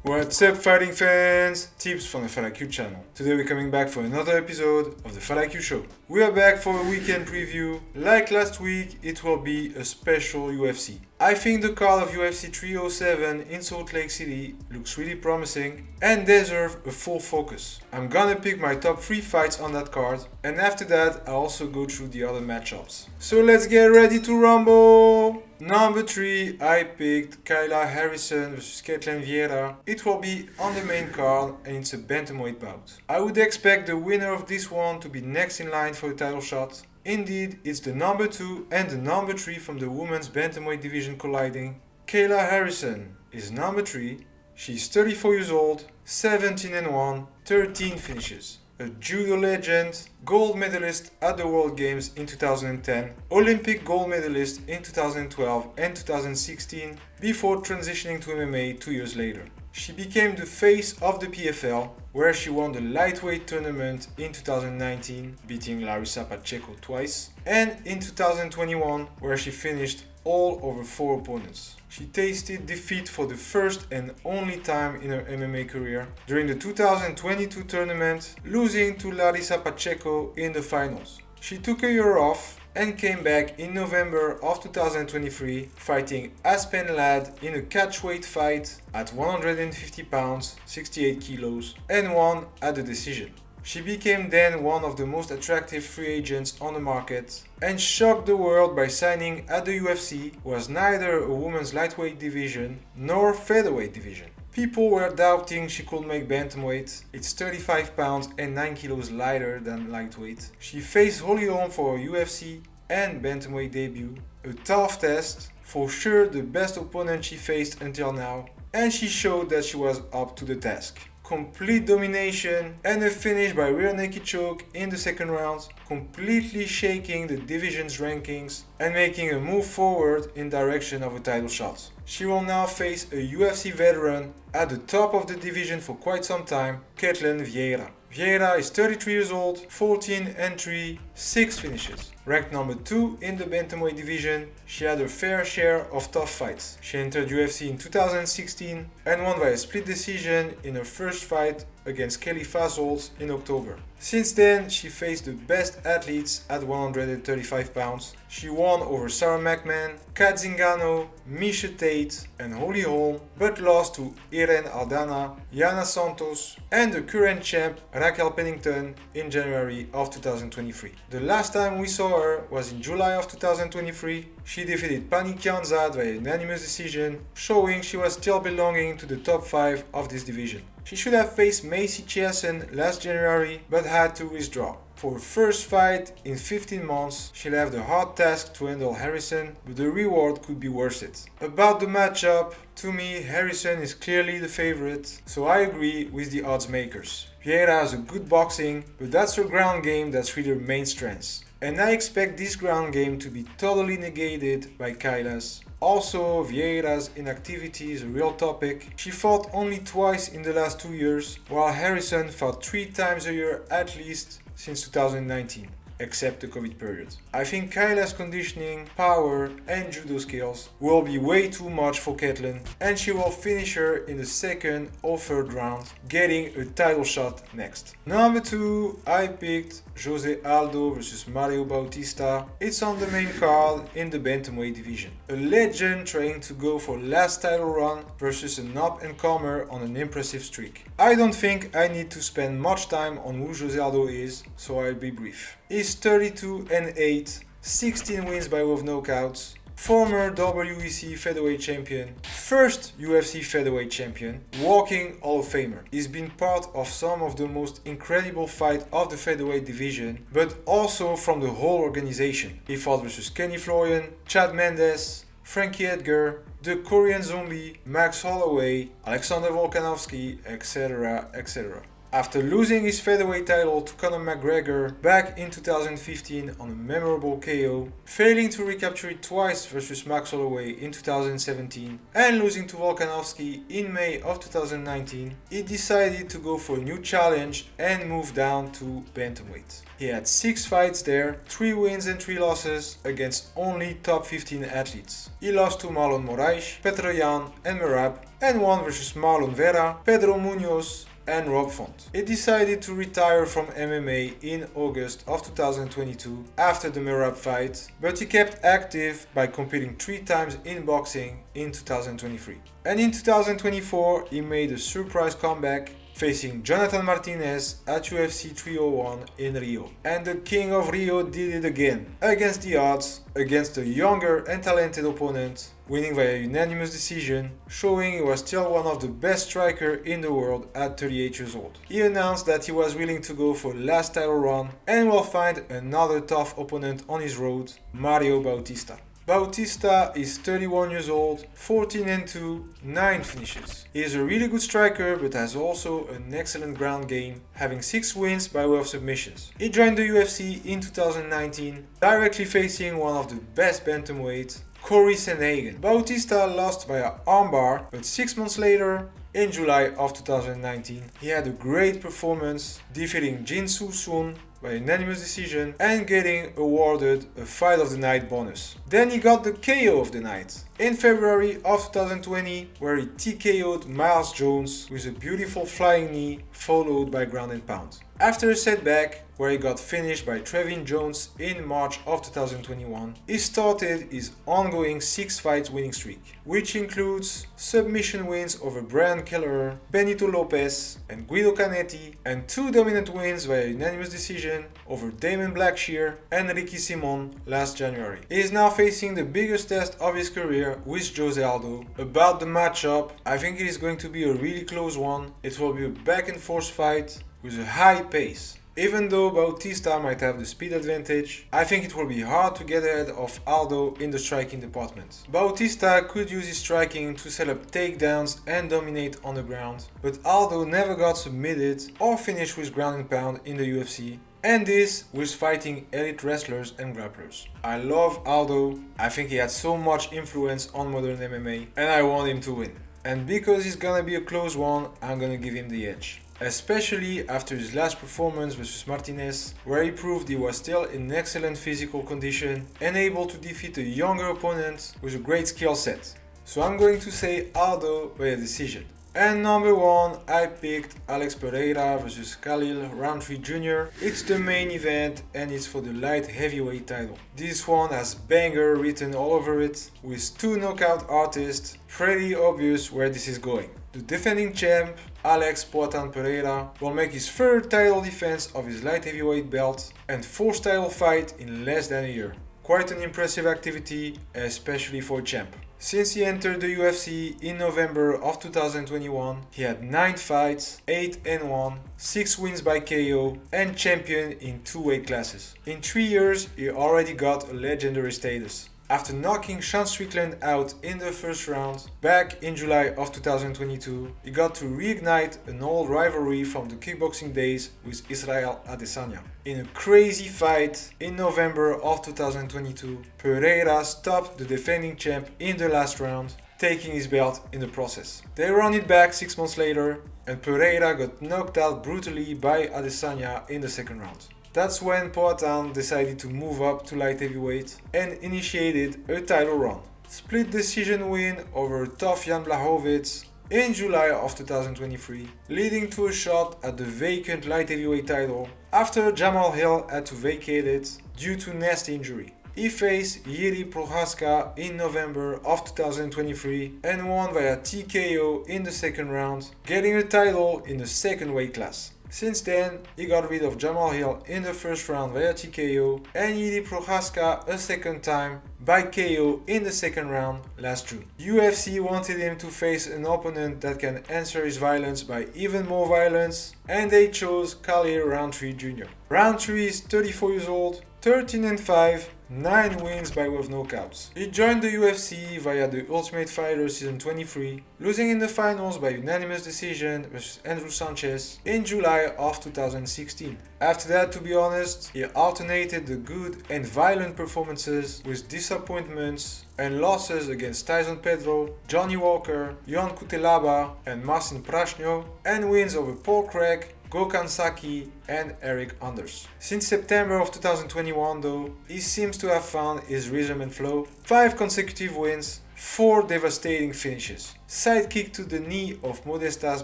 What's up, fighting fans? Tibz from the Fight IQ channel. Today we're coming back for another episode of the Fight IQ show. We are back for a weekend preview. Like last week, it will be a special UFC. I think the card of UFC 307 in Salt Lake City looks really promising and deserves a full focus. I'm gonna pick my top 3 fights on that card, and after that I'll also go through the other matchups. So let's get ready to rumble! Number 3, I picked Kayla Harrison vs Ketlen Vieira. It will be on the main card and it's a Bantamweight bout. I would expect the winner of this one to be next in line for a title shot. Indeed, it's the number 2 and the number 3 from the women's Bantamweight division colliding. Kayla Harrison is number 3. She's 34 years old, 17-1, 13 finishes. A judo legend, gold medalist at the World Games in 2010, Olympic gold medalist in 2012 and 2016, before transitioning to MMA 2 years later. She became the face of the PFL, where she won the lightweight tournament in 2019, beating Larissa Pacheco twice, and in 2021, where she finished all over 4 opponents. She tasted defeat for the first and only time in her MMA career during the 2022 tournament, losing to Larissa Pacheco in the finals. She took a year off and came back in November of 2023, fighting Aspen Ladd in a catchweight fight at 150 pounds, 68 kilos, and won at the decision. She became then one of the most attractive free agents on the market and shocked the world by signing at the UFC, was neither a women's lightweight division nor featherweight division. People were doubting she could make bantamweight. It's 35 pounds and 9 kilos lighter than lightweight. She faced Holly Holm for her UFC and bantamweight debut. A tough test, for sure the best opponent she faced until now, and she showed that she was up to the task. Complete domination and a finish by rear naked choke in the second round, completely shaking the division's rankings and making a move forward in direction of a title shot. She will now face a UFC veteran at the top of the division for quite some time, Ketlen Vieira. Vieira is 33 years old, 14-3, 6 finishes. Ranked number 2 in the bantamweight division, she had her fair share of tough fights. She entered UFC in 2016 and won by a split decision in her first fight against Kelly Fasolds in October. Since then, she faced the best athletes at 135 pounds. She won over Sarah McMahon, Kat Zingano, Misha Tate and Holly Holm, but lost to Irene Aldana, Yana Santos and the current champ Raquel Pennington in January of 2023. The last time we saw her was in July of 2023. She defeated Pani Kianzad by unanimous decision, showing she was still belonging to the top 5 of this division. She should have faced Macy Chiasson last January, but had to withdraw. For her first fight in 15 months, she'll have the hard task to handle Harrison, but the reward could be worth it. About the matchup, to me, Harrison is clearly the favorite, so I agree with the odds makers. Vieira has a good boxing, but that's her ground game that's really her main strength. And I expect this ground game to be totally negated by Kayla's. Also, Vieira's inactivity is a real topic. She fought only twice in the last 2 years, while Harrison fought 3 times a year at least since 2019, except the COVID period. I think Kayla's conditioning, power and judo skills will be way too much for Ketlen, and she will finish her in the second or third round, getting a title shot next. Number 2, I picked José Aldo vs Mario Bautista. It's on the main card in the bantamweight division. A legend trying to go for last title run versus an up-and-comer on an impressive streak. I don't think I need to spend much time on who José Aldo is, so I'll be brief. He's 32-8, 16 wins by way of knockouts, former WEC featherweight champion, first UFC featherweight champion, walking Hall of Famer. He's been part of some of the most incredible fights of the featherweight division, but also from the whole organization. He fought versus Kenny Florian, Chad Mendes, Frankie Edgar, the Korean Zombie, Max Holloway, Alexander Volkanovski, etc. etc. After losing his featherweight title to Conor McGregor back in 2015 on a memorable KO, failing to recapture it twice versus Max Holloway in 2017 and losing to Volkanovski in May of 2019, he decided to go for a new challenge and move down to Bantamweight. He had 6 fights there, 3 wins and 3 losses against only top 15 athletes. He lost to Marlon Moraes, Petr Yan and Merab, and won versus Marlon Vera, Pedro Munoz and Rob Font. He decided to retire from MMA in August of 2022 after the Merab fight, but he kept active by competing 3 times in boxing in 2023. And in 2024 he made a surprise comeback, facing Jonathan Martinez at UFC 301 in Rio. And the King of Rio did it again, against the odds, against a younger and talented opponent, winning via unanimous decision, showing he was still one of the best strikers in the world at 38 years old. He announced that he was willing to go for last title run and will find another tough opponent on his road, Mario Bautista. Bautista is 31 years old, 14-2, 9 finishes. He is a really good striker but has also an excellent ground game, having 6 wins by way of submissions. He joined the UFC in 2019, directly facing one of the best bantamweights, Corey Sandhagen. Bautista lost via armbar, but 6 months later, in July of 2019, he had a great performance, defeating Jin Soo Soon by unanimous decision and getting awarded a Fight of the Night bonus. Then he got the KO of the night in February of 2020, where he TKO'd Miles Jones with a beautiful flying knee followed by ground and pound. After a setback, where he got finished by Trevin Jones in March of 2021, he started his ongoing 6 fights winning streak, which includes submission wins over Brian Kelleher, Benito Lopez and Guido Canetti, and 2 dominant wins via unanimous decision over Damon Blackshear and Ricky Simon last January. He is now facing the biggest test of his career with José Aldo. About the matchup, I think it is going to be a really close one. It will be a back and forth fight with a high pace. Even though Bautista might have the speed advantage, I think it will be hard to get ahead of Aldo in the striking department. Bautista could use his striking to set up takedowns and dominate on the ground, but Aldo never got submitted or finished with ground and pound in the UFC, and this with fighting elite wrestlers and grapplers. I love Aldo, I think he had so much influence on modern MMA, and I want him to win. And because it's gonna be a close one, I'm gonna give him the edge. Especially after his last performance versus Martinez, where he proved he was still in excellent physical condition and able to defeat a younger opponent with a great skill set. So I'm going to say Aldo by a decision. And number 1, I picked Alex Pereira versus Khalil Rountree Jr. It's the main event and it's for the light heavyweight title. This one has banger written all over it, with 2 knockout artists, pretty obvious where this is going. The defending champ, Alex Poatan Pereira, will make his 3rd title defense of his light heavyweight belt and 4th title fight in less than a year. Quite an impressive activity, especially for a champ. Since he entered the UFC in November of 2021, he had 9 fights, 8-1, 6 wins by KO, and champion in 2 weight classes. In 3 years, he already got a legendary status. After knocking Sean Strickland out in the first round back in July of 2022, he got to reignite an old rivalry from the kickboxing days with Israel Adesanya. In a crazy fight in November of 2022, Pereira stopped the defending champ in the last round, taking his belt in the process. They ran it back 6 months later, and Pereira got knocked out brutally by Adesanya in the 2nd round. That's when Poatan decided to move up to light heavyweight and initiated a title run. Split decision win over tough Jan Blachowicz in July of 2023, leading to a shot at the vacant light heavyweight title after Jamal Hill had to vacate it due to nasty injury. He faced Jiří Procházka in November of 2023 and won via TKO in the 2nd round, getting a title in the 2nd weight class. Since then, he got rid of Jamal Hill in the 1st round via TKO and Jiří Procházka a 2nd time by KO in the 2nd round last June. UFC wanted him to face an opponent that can answer his violence by even more violence, and they chose Khalil Rountree Jr. Rountree is 34 years old, 13-5, 9 wins by way of knockouts. He joined the UFC via the Ultimate Fighter Season 23, losing in the finals by unanimous decision versus Andrew Sanchez in July of 2016. After that, to be honest, he alternated the good and violent performances with disappointments and losses against Tyson Pedro, Johnny Walker, Jan Kutelaba and Marcin Prashnyo, and wins over Paul Craig, Gokhan Saki and Eric Anders. Since September of 2021 though, he seems to have found his rhythm and flow. 5 consecutive wins, 4 devastating finishes. Sidekick to the knee of Modestas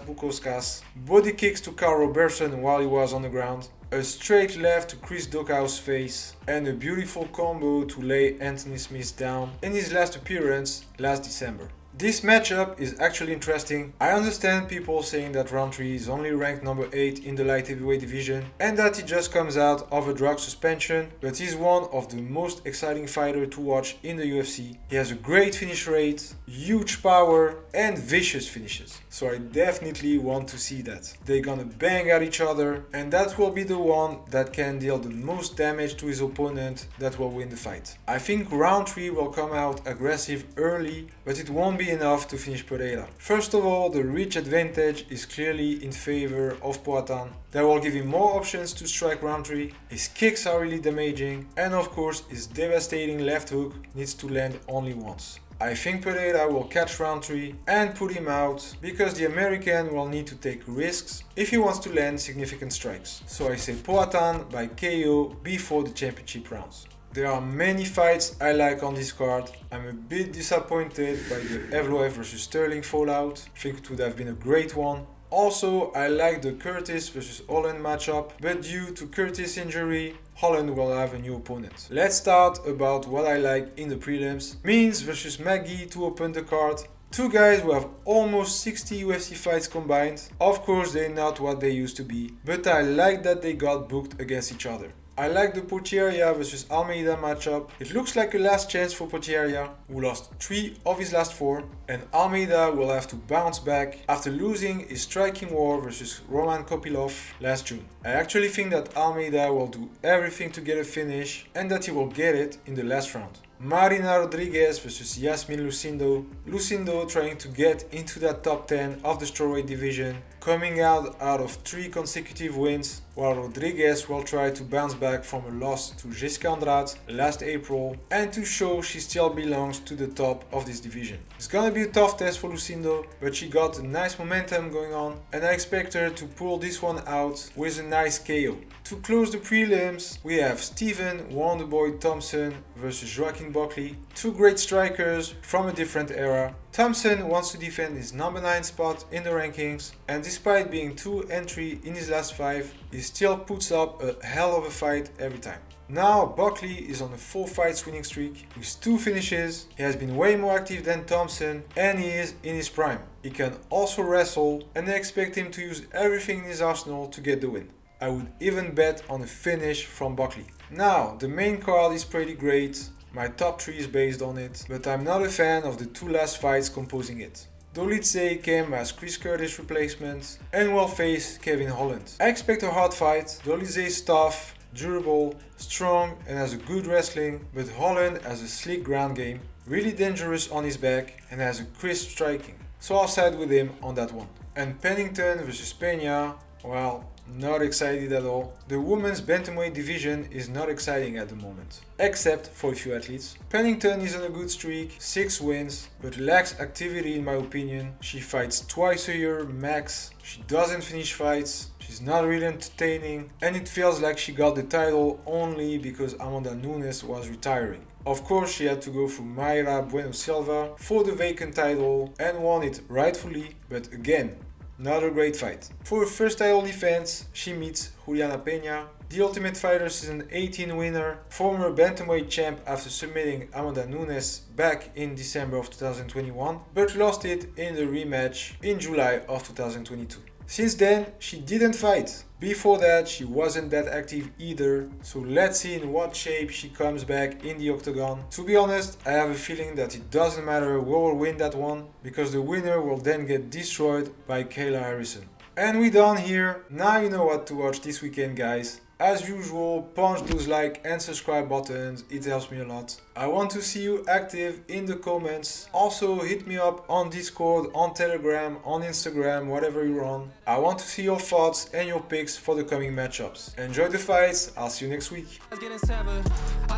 Bukauskas, body kicks to Carl Robertson while he was on the ground, a straight left to Chris Dokau's face, and a beautiful combo to lay Anthony Smith down in his last appearance last December. This matchup is actually interesting. I understand people saying that Rountree is only ranked number 8 in the light heavyweight division and that he just comes out of a drug suspension, but he's one of the most exciting fighters to watch in the UFC. He has a great finish rate, huge power and vicious finishes. So I definitely want to see that. They're gonna bang at each other and that will be the one that can deal the most damage to his opponent that will win the fight. I think Rountree will come out aggressive early, but it won't be enough to finish Pereira. First of all, the reach advantage is clearly in favor of Poatan. That will give him more options to strike Rountree. His kicks are really damaging and of course his devastating left hook needs to land only once. I think Pereira will catch Rountree and put him out because the American will need to take risks if he wants to land significant strikes. So I say Poatan by KO before the championship rounds. There are many fights I like on this card. I'm a bit disappointed by the Evloev vs Sterling fallout. I think it would have been a great one. Also, I like the Curtis vs Holland matchup, but due to Curtis' injury, Holland will have a new opponent. Let's start about what I like in the prelims. Means vs Maggie to open the card. 2 guys who have almost 60 UFC fights combined. Of course, they're not what they used to be, but I like that they got booked against each other. I like the Potieria vs Almeida matchup. It looks like a last chance for Potieria, who lost 3 of his last 4, and Almeida will have to bounce back after losing his striking war vs Roman Kopylov last June. I actually think that Almeida will do everything to get a finish and that he will get it in the last round. Marina Rodriguez vs Yasmin Lucindo. Lucindo trying to get into that top 10 of the strawweight division, coming out of 3 consecutive wins, while Rodriguez will try to bounce back from a loss to Jessica Andrade last April and to show she still belongs to the top of this division. It's gonna be a tough test for Lucindo, but she got a nice momentum going on and I expect her to pull this one out with a nice KO. To close the prelims, we have Stephen Wonderboy Thompson vs Joaquin Buckley, 2 great strikers from a different era. Thompson wants to defend his number 9 spot in the rankings, and despite being 2 entry in his last 5, he still puts up a hell of a fight every time. Now Buckley is on a 4 fights winning streak with 2 finishes. He has been way more active than Thompson and he is in his prime. He can also wrestle and I expect him to use everything in his arsenal to get the win. I would even bet on a finish from Buckley. Now, the main card is pretty great. My top 3 is based on it, but I'm not a fan of the 2 last fights composing it. Dolidze came as Chris Curtis' replacement and will face Kevin Holland. I expect a hard fight. Dolidze is tough, durable, strong and has a good wrestling, but Holland has a slick ground game, really dangerous on his back and has a crisp striking. So I'll side with him on that one. And Pennington vs Peña, well, not excited at all. The women's bantamweight division is not exciting at the moment, except for a few athletes. Pennington is on a good streak, 6 wins, but lacks activity in my opinion. She fights twice a year max, she doesn't finish fights, she's not really entertaining, and it feels like she got the title only because Amanda Nunes was retiring. Of course, she had to go through Mayra Bueno Silva for the vacant title and won it rightfully, but again, not a great fight. For her first title defense, she meets Juliana Peña, the Ultimate Fighter Season 18 winner, former bantamweight champ after submitting Amanda Nunes back in December of 2021, but lost it in the rematch in July of 2022. Since then, she didn't fight. Before that, she wasn't that active either, so let's see in what shape she comes back in the octagon. To be honest, I have a feeling that it doesn't matter who will win that one, because the winner will then get destroyed by Kayla Harrison. And we're done here. Now you know what to watch this weekend, guys. As usual, punch those like and subscribe buttons, it helps me a lot. I want to see you active in the comments. Also hit me up on Discord, on Telegram, on Instagram, whatever you're on. I want to see your thoughts and your picks for the coming matchups. Enjoy the fights, I'll see you next week. I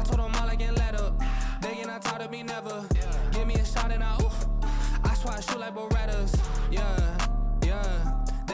told them all I can let up. They ain't not taught me never. Give me a shot and I swear I shoot like Berettas. Yeah.